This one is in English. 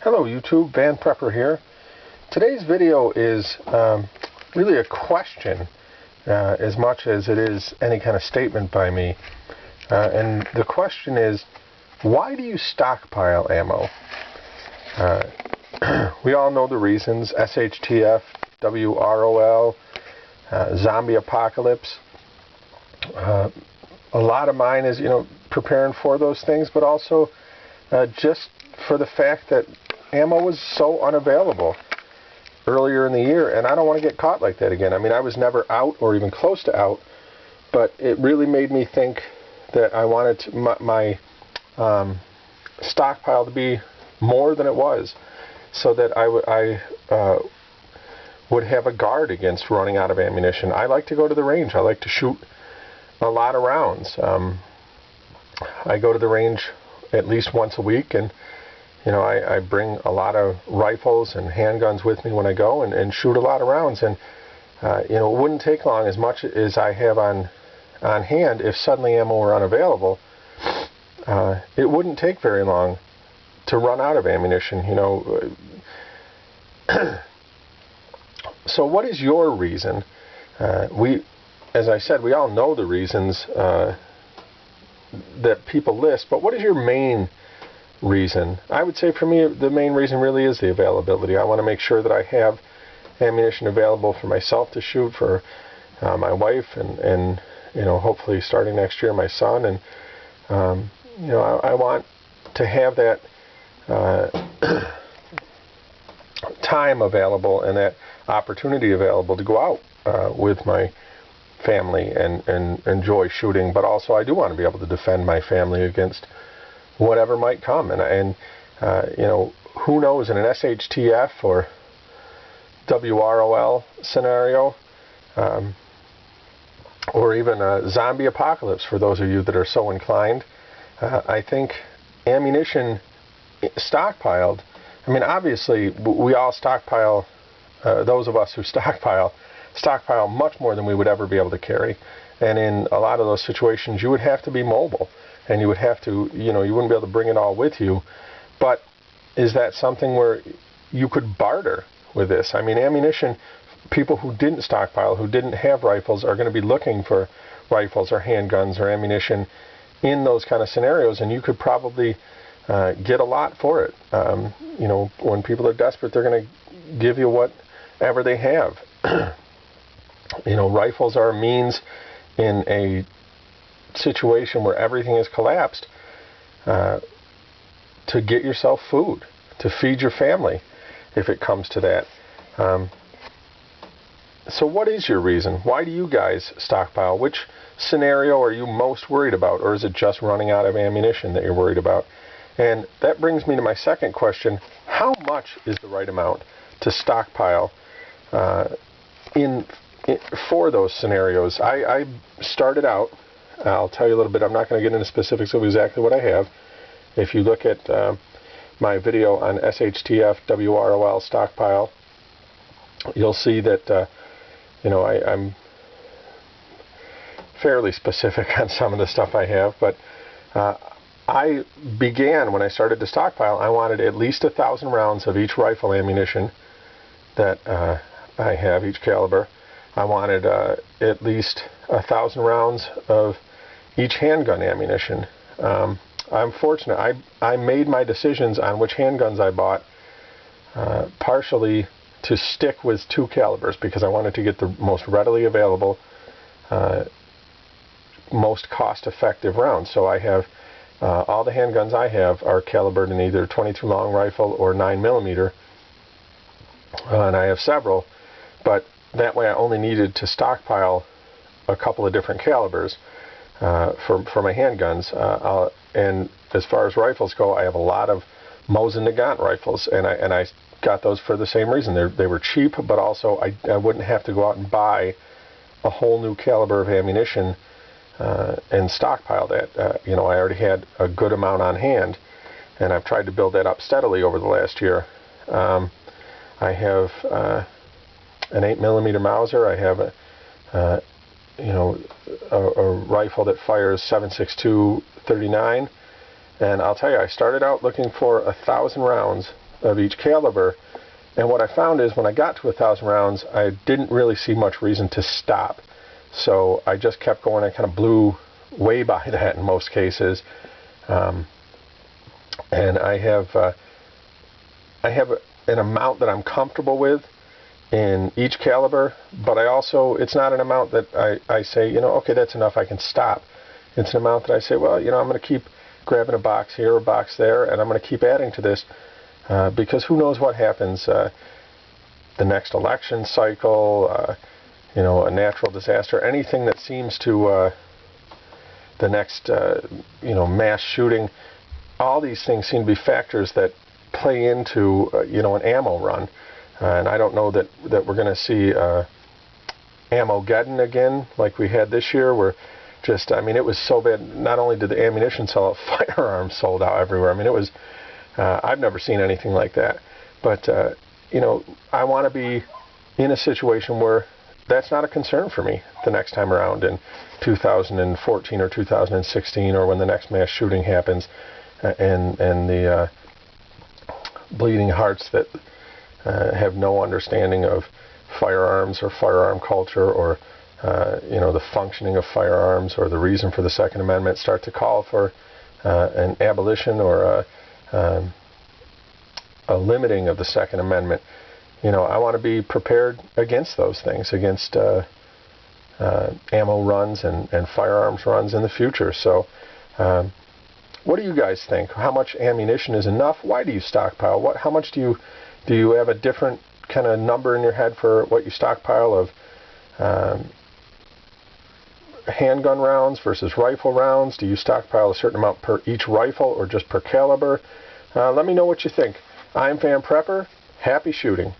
Hello YouTube, Van Prepper here. Today's video is really a question as much as it is any kind of statement by me. And the question is, why do you stockpile ammo? We all know the reasons: SHTF, WROL, zombie apocalypse. A lot of mine is, preparing for those things, but also just for the fact that ammo was so unavailable earlier in the year, and I don't want to get caught like that again. I mean, I was never out or even close to out, but it really made me think that I wanted my stockpile to be more than it was, so that I would have a guard against running out of ammunition. I like to go to the range. I like to shoot a lot of rounds. I go to the range at least once a week, and I bring a lot of rifles and handguns with me when I go and shoot a lot of rounds. And it wouldn't take long, as much as I have on hand, if suddenly ammo were unavailable. It wouldn't take very long to run out of ammunition. So what is your reason? As I said, we all know the reasons that people list, but what is your main reason? I would say for me, the main reason really is the availability. I want to make sure that I have ammunition available for myself to shoot, for my wife, and hopefully starting next year, my son. And I want to have that time available and that opportunity available to go out with my family and enjoy shooting. But also, I do want to be able to defend my family against whatever might come. And who knows, in an SHTF or WROL scenario, or even a zombie apocalypse, for those of you that are so inclined, I think ammunition stockpiled, I mean, obviously we all stockpile, those of us who stockpile much more than we would ever be able to carry. And in a lot of those situations, you would have to be mobile, and you would have to, you wouldn't be able to bring it all with you. But is that something where you could barter with this? I mean, ammunition, people who didn't stockpile, who didn't have rifles, are going to be looking for rifles or handguns or ammunition in those kind of scenarios, and you could probably get a lot for it. When people are desperate, they're going to give you whatever they have. Rifles are a means in a situation where everything is collapsed, to get yourself food, to feed your family, if it comes to that. So what is your reason? Why do you guys stockpile? Which scenario are you most worried about? Or is it just running out of ammunition that you're worried about? And that brings me to my second question: how much is the right amount to stockpile for those scenarios? I started out, I'll tell you a little bit, I'm not going to get into specifics of exactly what I have. If you look at my video on SHTF, WROL stockpile, you'll see that I'm fairly specific on some of the stuff I have. But I began, when I started to stockpile, I wanted at least 1,000 rounds of each rifle ammunition that I have, each caliber. I wanted at least 1,000 rounds of each handgun ammunition. I'm fortunate. I made my decisions on which handguns I bought partially to stick with 2 calibers, because I wanted to get the most readily available, most cost-effective rounds. So I have all the handguns I have are calibered in either 22 long rifle or 9mm, and I have several, but that way I only needed to stockpile a couple of different calibers for my handguns. And as far as rifles go, I have a lot of Mosin Nagant rifles, and I got those for the same reason. They were cheap, but also I wouldn't have to go out and buy a whole new caliber of ammunition and stockpile that. I already had a good amount on hand, and I've tried to build that up steadily over the last year. I have an 8mm Mauser. I have a rifle that fires 7.62 39, and I'll tell you, I started out looking for 1,000 rounds of each caliber. And what I found is when I got to 1,000 rounds, I didn't really see much reason to stop. So I just kept going. I kind of blew way by that in most cases. And I have an amount that I'm comfortable with in each caliber, but it's not an amount that I say, you know, okay, that's enough, I can stop. It's an amount that I say, well, you know, I'm going to keep grabbing a box here, a box there, and I'm going to keep adding to this, because who knows what happens the next election cycle, you know, a natural disaster, anything that seems to, the next, you know, mass shooting. All these things seem to be factors that play into, you know, an ammo run. And I don't know that we're going to see Ammogeddon again like we had this year, where just, I mean, it was so bad. Not only did the ammunition sell out, firearms sold out everywhere. I mean, it was, I've never seen anything like that. But, you know, I want to be in a situation where that's not a concern for me the next time around in 2014 or 2016, or when the next mass shooting happens, and the bleeding hearts that have no understanding of firearms or firearm culture, or you know, the functioning of firearms, or the reason for the Second Amendment, start to call for an abolition or a limiting of the Second Amendment. You know, I want to be prepared against those things, against ammo runs and firearms runs in the future. So what do you guys think? How much ammunition is enough? Why do you stockpile? How much do you have a different kind of number in your head for what you stockpile of handgun rounds versus rifle rounds? Do you stockpile a certain amount per each rifle or just per caliber? Let me know what you think. I'm Van Prepper. Happy shooting.